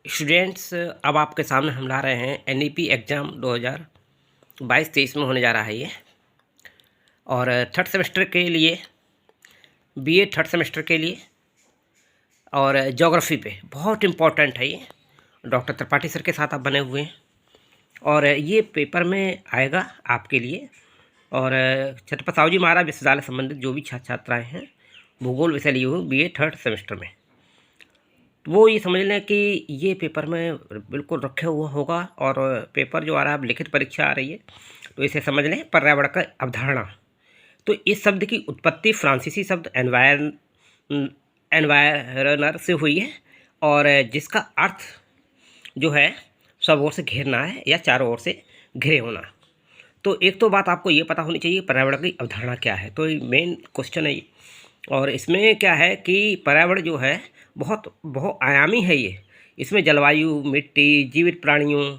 Students, अब आपके सामने हम ला रहे हैं एनईपी एग्ज़ाम 2022-23 में होने जा रहा है ये। और थर्ड सेमेस्टर के लिए, बीए थर्ड सेमेस्टर के लिए और ज्योग्राफी पे बहुत इम्पोर्टेंट है ये। डॉक्टर त्रिपाठी सर के साथ आप बने हुए हैं और ये पेपर में आएगा आपके लिए। और छत्रपति साहू महाराज विश्वविद्यालय संबंधित जो भी छात्र छात्राएँ हैं भूगोल विषय लिए हुए बीए थर्ड सेमेस्टर में, वो ये समझ लें कि ये पेपर में बिल्कुल रखे हुआ होगा। और पेपर जो आ रहा है, अब लिखित परीक्षा आ रही है, तो इसे समझ लें पर्यावरण का अवधारणा। तो इस शब्द की उत्पत्ति फ्रांसीसी शब्द एनवायरनर से हुई है और जिसका अर्थ जो है सब ओर से घेरना है या चारों ओर से घिरे होना। तो एक तो बात आपको ये पता होनी चाहिए पर्यावरण की अवधारणा क्या है, तो मेन क्वेश्चन है ये। और इसमें क्या है कि पर्यावरण जो है बहुत बहुआयामी है ये। इसमें जलवायु, मिट्टी, जीवित प्राणियों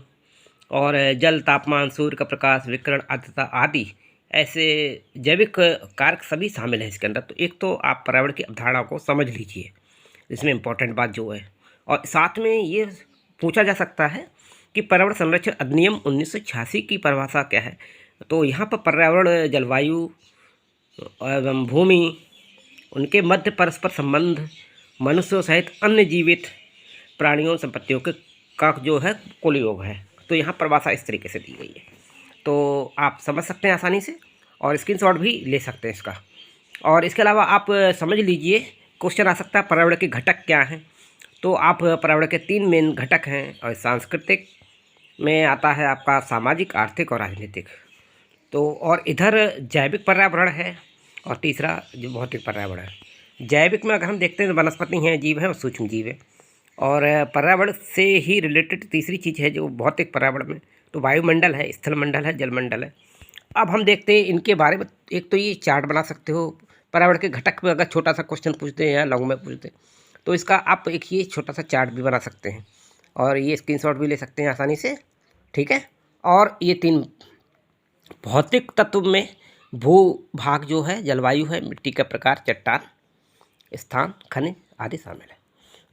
और जल, तापमान, सूर्य का प्रकाश, विकिरण, आर्द्रता आदि ऐसे जैविक कारक सभी शामिल हैं इसके अंदर। तो एक तो आप पर्यावरण की अवधारणा को समझ लीजिए, इसमें इम्पोर्टेंट बात जो है। और साथ में ये पूछा जा सकता है कि पर्यावरण संरक्षण अधिनियम 1986 की परिभाषा क्या है। तो यहाँ पर पर्यावरण, जलवायु एवं भूमि, उनके मध्य परस्पर संबंध, मनुष्यों सहित अन्य जीवित प्राणियों, संपत्तियों के का जो है कुल योग है। तो यहाँ परिभाषा इस तरीके से दी गई है, तो आप समझ सकते हैं आसानी से और स्क्रीनशॉट भी ले सकते हैं इसका। और इसके अलावा आप समझ लीजिए, क्वेश्चन आ सकता है पर्यावरण के घटक क्या हैं। तो आप पर्यावरण के 3 मेन घटक हैं, और सांस्कृतिक में आता है आपका सामाजिक, आर्थिक और राजनीतिक। तो और इधर जैविक पर्यावरण है और तीसरा जो भौतिक पर्यावरण है। जैविक में अगर हम देखते हैं तो वनस्पति हैं, जीव हैं और सूक्ष्म जीव है। और पर्यावरण से ही रिलेटेड तीसरी चीज़ है जो भौतिक पर्यावरण में, तो वायुमंडल है, स्थलमंडल है, जलमंडल है। अब हम देखते हैं इनके बारे में। एक तो ये चार्ट बना सकते हो पर्यावरण के घटक में, अगर छोटा सा क्वेश्चन पूछते हैं या लॉन्ग में पूछते हैं तो इसका आप एक ये छोटा सा चार्ट भी बना सकते हैं और ये स्क्रीनशॉट भी ले सकते हैं आसानी से, ठीक है। और ये 3 भौतिक तत्व में भू भाग जो है, जलवायु है, मिट्टी का प्रकार, चट्टान, स्थान, खनिज आदि शामिल है।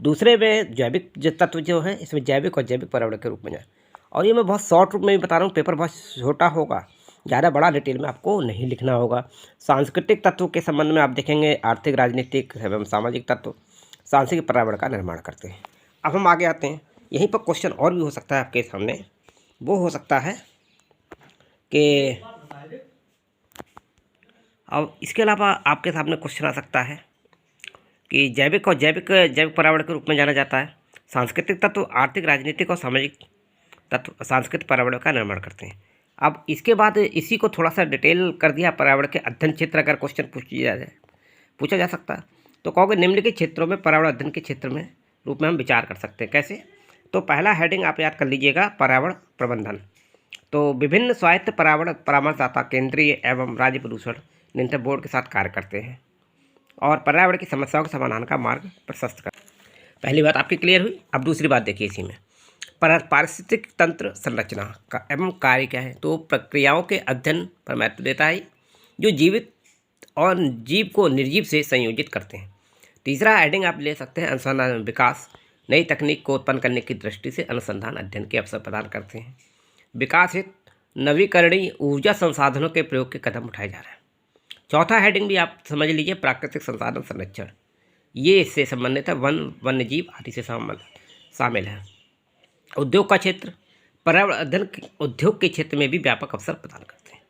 दूसरे में जैविक तत्व जो है, इसमें जैविक और जैविक पर्यावरण के रूप में जाए। और ये मैं बहुत शॉर्ट रूप में भी बता रहा हूँ, पेपर बहुत छोटा होगा, ज़्यादा बड़ा डिटेल में आपको नहीं लिखना होगा। सांस्कृतिक तत्व के संबंध में आप देखेंगे आर्थिक, राजनीतिक एवं सामाजिक तत्व सांस्कृतिक पर्यावरण का निर्माण करते हैं। अब हम आगे आते हैं, यहीं पर क्वेश्चन और भी हो सकता है आपके सामने। वो हो सकता है कि अब इसके अलावा आपके सामने क्वेश्चन आ सकता है कि जैविक और जैविक पर्यावरण के रूप में जाना जाता है। सांस्कृतिक तत्व आर्थिक, राजनीतिक और सामाजिक तत्व सांस्कृतिक पर्यावरण का निर्माण करते हैं। अब इसके बाद इसी को थोड़ा सा डिटेल कर दिया, पर्यावरण के अध्ययन क्षेत्र अगर क्वेश्चन पूछा जा सकता है तो कहोगे निम्नलिखित क्षेत्रों में पर्यावरण अध्ययन के क्षेत्र में रूप में हम विचार कर सकते हैं। कैसे? तो पहला हेडिंग आप याद कर लीजिएगा, पर्यावरण प्रबंधन। तो विभिन्न स्वायत्त पर्यावरण परामर्शदाता केंद्रीय एवं राज्य प्रदूषण नियंत्रण बोर्ड के साथ कार्य करते हैं और पर्यावरण की समस्याओं के समाधान का मार्ग प्रशस्त कर। पहली बात आपकी क्लियर हुई। अब दूसरी बात देखिए इसी में, पारिस्थितिक तंत्र संरचना का एवं कार्य क्या है। तो प्रक्रियाओं के अध्ययन पर महत्व देता है जो जीवित और जीव को निर्जीव से संयोजित करते हैं। तीसरा हेडिंग आप ले सकते हैं, अनुसंधान विकास, नई तकनीक को उत्पन्न करने की दृष्टि से अनुसंधान अध्ययन के अवसर प्रदान करते हैं। विकास हेतु नवीकरणीय ऊर्जा संसाधनों के प्रयोग के कदम उठाए जा रहे हैं। चौथा हेडिंग भी आप समझ लीजिए, प्राकृतिक संसाधन संरक्षण, ये इससे संबंधित है, वन्य जीव आदि से शामिल है। उद्योग का क्षेत्र, पर्यावरण अध्ययन उद्योग के क्षेत्र में भी व्यापक अवसर प्रदान करते हैं।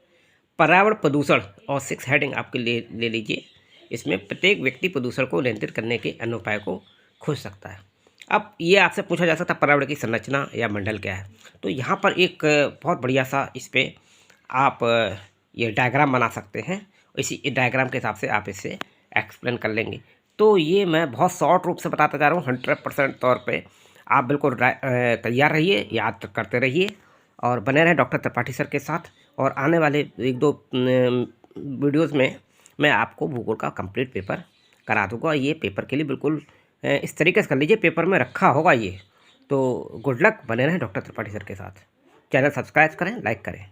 पर्यावरण प्रदूषण और 6 हेडिंग आपके ले लीजिए, इसमें प्रत्येक व्यक्ति प्रदूषण को नियंत्रित करने के अन्य उपाय को खोज सकता है। अब ये आपसे पूछा जा सकता है पर्यावरण की संरचना या मंडल क्या है। तो यहाँ पर एक बहुत बढ़िया सा इस पर आप ये डायग्राम बना सकते हैं, इसी डायग्राम के हिसाब से आप इसे एक्सप्लेन कर लेंगे। तो ये मैं बहुत शॉर्ट रूप से बताता जा रहा हूँ, 100% तौर पे आप बिल्कुल तैयार रहिए, याद करते रहिए और बने रहें डॉक्टर त्रिपाठी सर के साथ। और आने वाले 1-2 वीडियोज़ में मैं आपको भूगोल का कंप्लीट पेपर करा दूँगा। ये पेपर के लिए बिल्कुल इस तरीके से कर लीजिए, पेपर में रखा होगा ये। तो गुड लक, बने रहें डॉक्टर त्रिपाठी सर के साथ। चैनल सब्सक्राइब करें, लाइक करें।